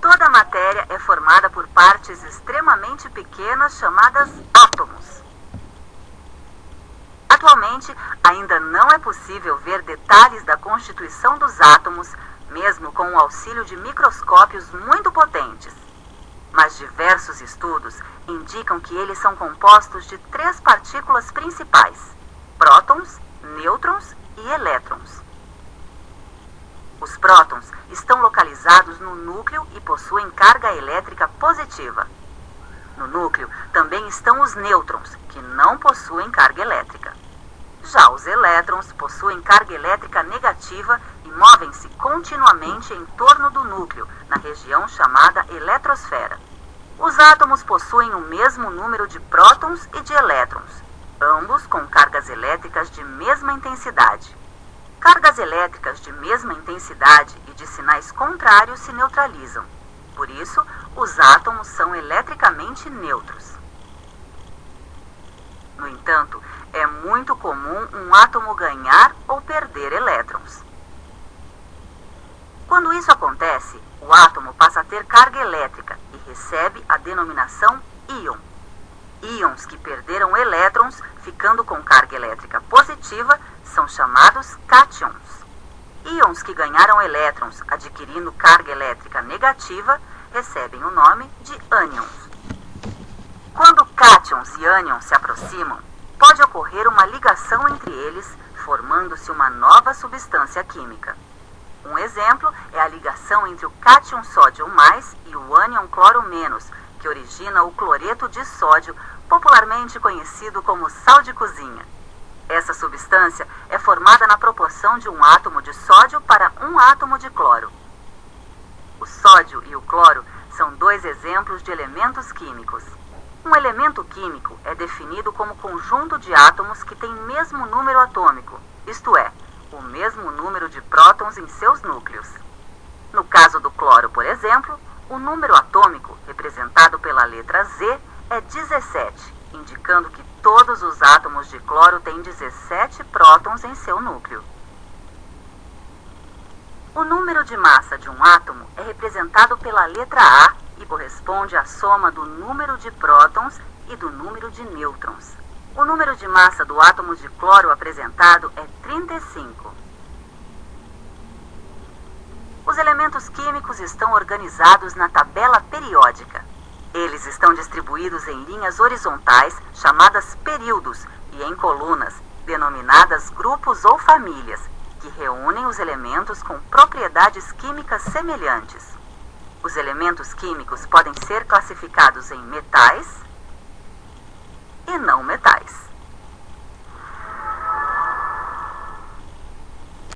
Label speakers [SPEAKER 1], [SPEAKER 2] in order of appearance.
[SPEAKER 1] Toda a matéria é formada por partes extremamente pequenas chamadas átomos. Atualmente, ainda não é possível ver detalhes da constituição dos átomos, mesmo com o auxílio de microscópios muito potentes. Mas diversos estudos indicam que eles são compostos de 3 partículas principais: prótons, nêutrons e elétrons. Os prótons estão localizados no núcleo e possuem carga elétrica positiva. No núcleo também estão os nêutrons, que não possuem carga elétrica. Já os elétrons possuem carga elétrica negativa e movem-se continuamente em torno do núcleo, na região chamada eletrosfera. Os átomos possuem o mesmo número de prótons e de elétrons, ambos com cargas elétricas de mesma intensidade. Cargas elétricas de mesma intensidade e de sinais contrários se neutralizam. Por isso, os átomos são eletricamente neutros. No entanto, é muito comum um átomo ganhar ou perder elétrons. Quando isso acontece, o átomo passa a ter carga elétrica e recebe a denominação íon. Íons que perderam elétrons, ficando com carga elétrica positiva, são chamados cátions. Íons que ganharam elétrons, adquirindo carga elétrica negativa, recebem o nome de ânions. Quando cátions e ânions se aproximam, pode ocorrer uma ligação entre eles, formando-se uma nova substância química. Um exemplo é a ligação entre o cátion sódio mais e o ânion cloro menos, que origina o cloreto de sódio, popularmente conhecido como sal de cozinha. Essa substância é formada na proporção de um átomo de sódio para um átomo de cloro. O sódio e o cloro são 2 exemplos de elementos químicos. Um elemento químico é definido como conjunto de átomos que tem mesmo número atômico, isto é, o mesmo número de prótons em seus núcleos. No caso do cloro, por exemplo, o número atômico, representado pela letra Z, é 17, indicando que todos os átomos de cloro têm 17 prótons em seu núcleo. O número de massa de um átomo é representado pela letra A e corresponde à soma do número de prótons e do número de nêutrons. O número de massa do átomo de cloro apresentado é 35. Os elementos químicos estão organizados na tabela periódica. Eles estão distribuídos em linhas horizontais, chamadas períodos, e em colunas, denominadas grupos ou famílias, que reúnem os elementos com propriedades químicas semelhantes. Os elementos químicos podem ser classificados em metais,